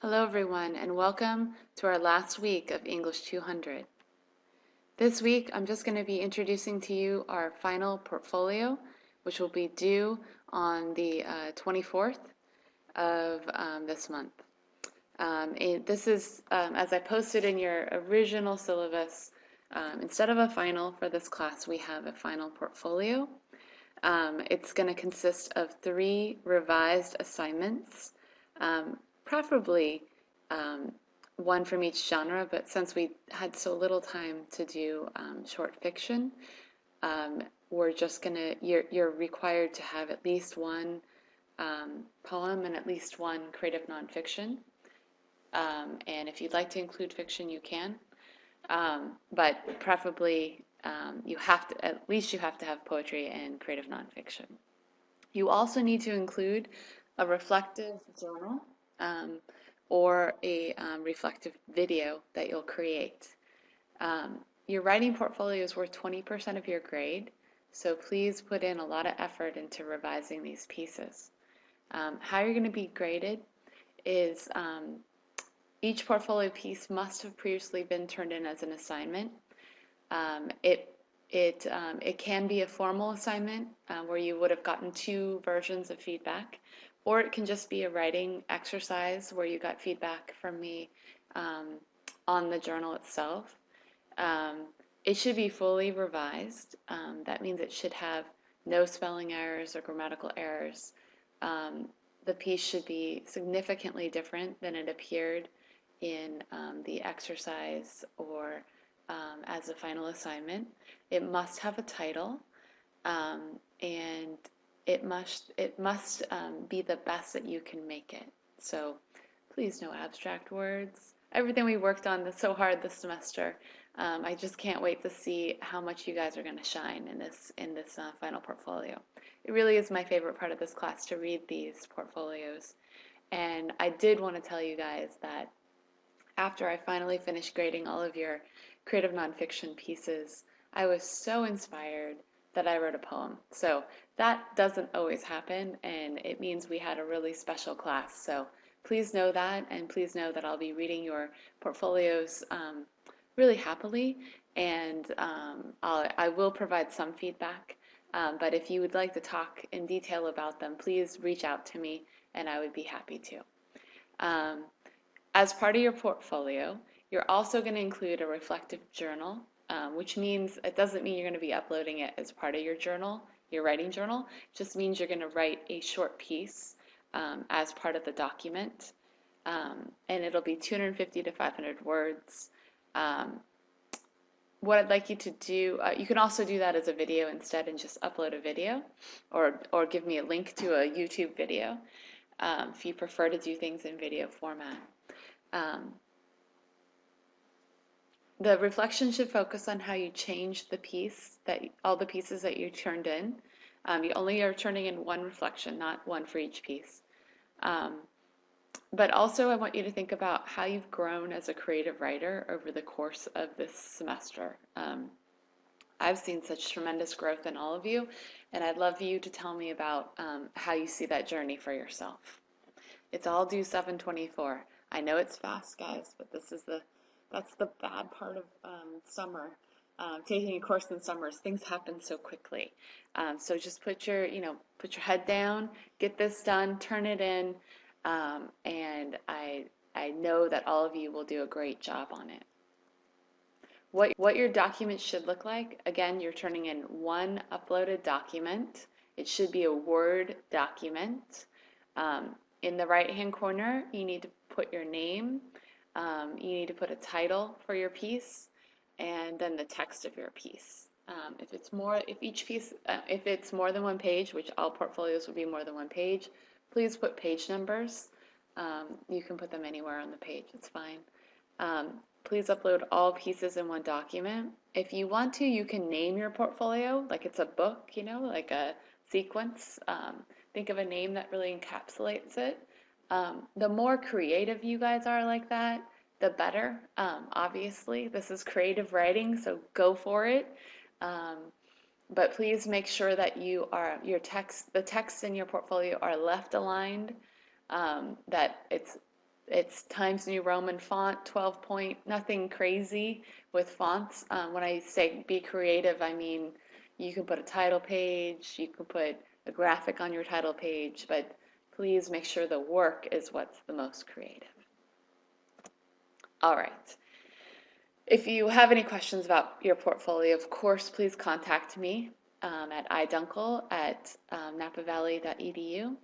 Hello everyone and welcome to our last week of English 200. This week I'm just going to be introducing to you our final portfolio, which will be due on the 24th of this month. This is, as I posted in your original syllabus, instead of a final for this class, we have a final portfolio. It's going to consist of 3 revised assignments, preferably one from each genre, but since we had so little time to do short fiction, we're just gonna, you're required to have at least one poem and at least one creative nonfiction. And if you'd like to include fiction, you can. But preferably, you have to, at least you have to have poetry and creative nonfiction. You also need to include a reflective journal or a reflective video that you'll create. Your writing portfolio is worth 20% of your grade, so please put in a lot of effort into revising these pieces. How you're going to be graded is each portfolio piece must have previously been turned in as an assignment. It can be a formal assignment where you would have gotten 2 versions of feedback, or it can just be a writing exercise where you got feedback from me on the journal itself. It should be fully revised. That means it should have no spelling errors or grammatical errors. The piece should be significantly different than it appeared in the exercise or as a final assignment. It must have a title, and it must be the best that you can make it. So please, no abstract words. Everything we worked on so hard this semester. I just can't wait to see how much you guys are going to shine in this final portfolio. It really is my favorite part of this class to read these portfolios. And I did want to tell you guys that after I finally finished grading all of your creative nonfiction pieces, I was so inspired that I wrote a poem. So that doesn't always happen, and it means we had a really special class. So please know that, and please know that I'll be reading your portfolios really happily, and I will provide some feedback. But if you would like to talk in detail about them, please reach out to me, and I would be happy to. As part of your portfolio, you're also going to include a reflective journal, which means it doesn't mean you're going to be uploading it as part of your journal, your writing journal. It just means you're going to write a short piece as part of the document, and it'll be 250 to 500 words. What I'd like you to do, you can also do that as a video instead and just upload a video, or give me a link to a YouTube video if you prefer to do things in video format. The reflection should focus on how you change the piece, all the pieces that you turned in. You only are turning in one reflection, not one for each piece. But also I want you to think about how you've grown as a creative writer over the course of this semester. I've seen such tremendous growth in all of you, and I'd love you to tell me about how you see that journey for yourself. It's all due 7/24. I know it's fast, guys, but that's the bad part of summer. Taking a course in summers, things happen so quickly. So just put your head down, get this done, turn it in, and I know that all of you will do a great job on it. What your document should look like, again, you're turning in one uploaded document. It should be a Word document. In the right-hand corner, you need to put your name. You need to put a title for your piece, and then the text of your piece. If it's more than one page, which all portfolios will be more than one page, please put page numbers. You can put them anywhere on the page. It's fine. Please upload all pieces in one document. If you want to, you can name your portfolio like it's a book, like a sequence. Think of a name that really encapsulates it. The more creative you guys are like that, the better. Obviously, this is creative writing, so go for it. But please make sure that the texts in your portfolio are left aligned, that it's It's Times New Roman font, 12 point, nothing crazy with fonts. When I say be creative, I mean you can put a title page, you can put a graphic on your title page, but please make sure the work is what's the most creative. All right. If you have any questions about your portfolio, of course, please contact me at idunkel@napavalley.edu.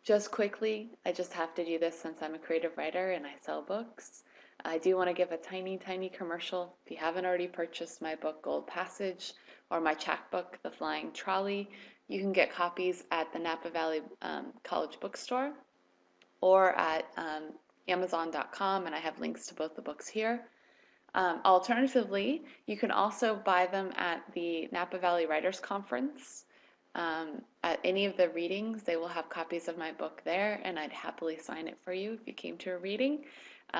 Just quickly, I just have to do this since I'm a creative writer and I sell books. I do want to give a tiny, tiny commercial. If you haven't already purchased my book, Gold Passage, or my chapbook, The Flying Trolley, you can get copies at the Napa Valley College Bookstore or at Amazon.com, and I have links to both the books here. Alternatively, you can also buy them at the Napa Valley Writers Conference. At any of the readings, they will have copies of my book there, and I'd happily sign it for you if you came to a reading,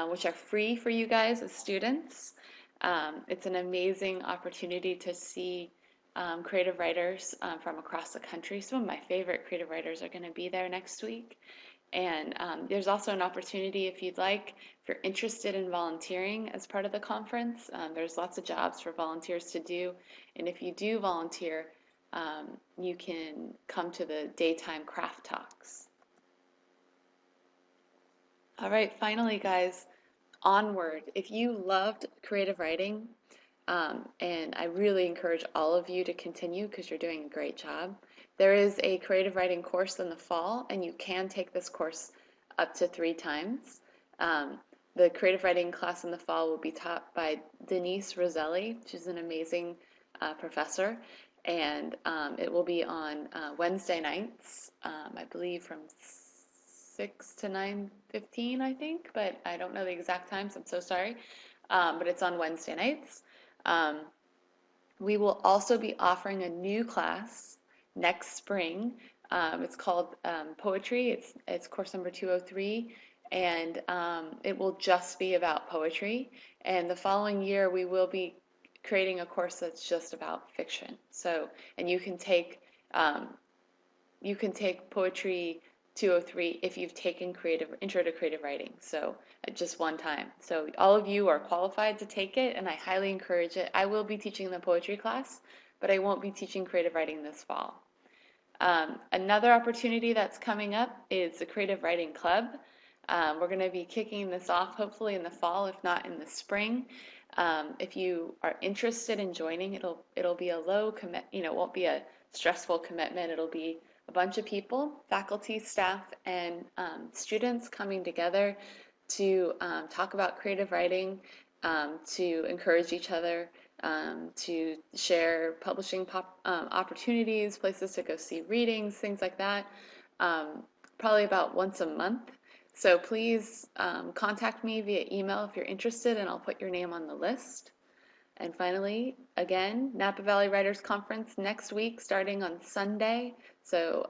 which are free for you guys as students. It's an amazing opportunity to see creative writers from across the country. Some of my favorite creative writers are going to be there next week. And there's also an opportunity if you'd like, if you're interested in volunteering as part of the conference, there's lots of jobs for volunteers to do. And if you do volunteer, you can come to the daytime craft talks. All right, finally, guys, onward. If you loved creative writing, and I really encourage all of you to continue because you're doing a great job. There is a creative writing course in the fall, and you can take this course up to 3 times. The creative writing class in the fall will be taught by Denise Roselli. She's an amazing professor, and it will be on Wednesday nights, I believe from 6 to 9:15, I think, but I don't know the exact times. I'm so sorry. But it's on Wednesday nights. We will also be offering a new class next spring. It's called Poetry. It's course number 203, and it will just be about poetry. And the following year, we will be creating a course that's just about fiction. So, and you can take Poetry 203 if you've taken Intro to Creative Writing. So just one time. So all of you are qualified to take it, and I highly encourage it. I will be teaching the poetry class, but I won't be teaching creative writing this fall. Another opportunity that's coming up is the Creative Writing Club. We're going to be kicking this off hopefully in the fall, if not in the spring. If you are interested in joining, it'll be a low commit. It won't be a stressful commitment. It'll be a bunch of people, faculty, staff, and students coming together to talk about creative writing, to encourage each other, to share publishing opportunities, places to go see readings, things like that, probably about once a month. So please contact me via email if you're interested, and I'll put your name on the list. And finally, again, Napa Valley Writers Conference next week starting on Sunday. So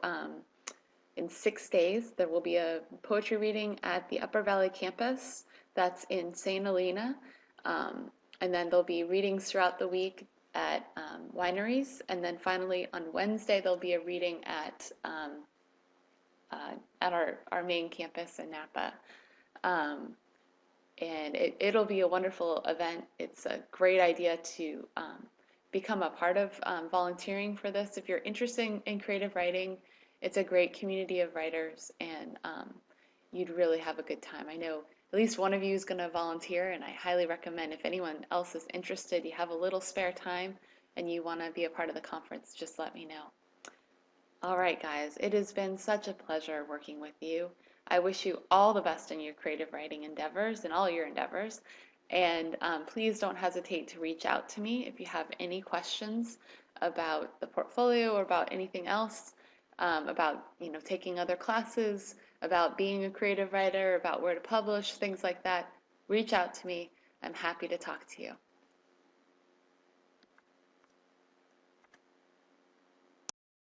in 6 days, there will be a poetry reading at the Upper Valley campus. That's in St. Helena. And then there'll be readings throughout the week at wineries. And then finally, on Wednesday, there'll be a reading at our main campus in Napa. And it'll be a wonderful event. It's a great idea to become a part of volunteering for this. If you're interested in creative writing, it's a great community of writers, and you'd really have a good time. I know at least one of you is going to volunteer, and I highly recommend if anyone else is interested, you have a little spare time, and you want to be a part of the conference, just let me know. All right, guys, it has been such a pleasure working with you. I wish you all the best in your creative writing endeavors and all your endeavors. And please don't hesitate to reach out to me if you have any questions about the portfolio or about anything else, about taking other classes, about being a creative writer, about where to publish, things like that. Reach out to me. I'm happy to talk to you.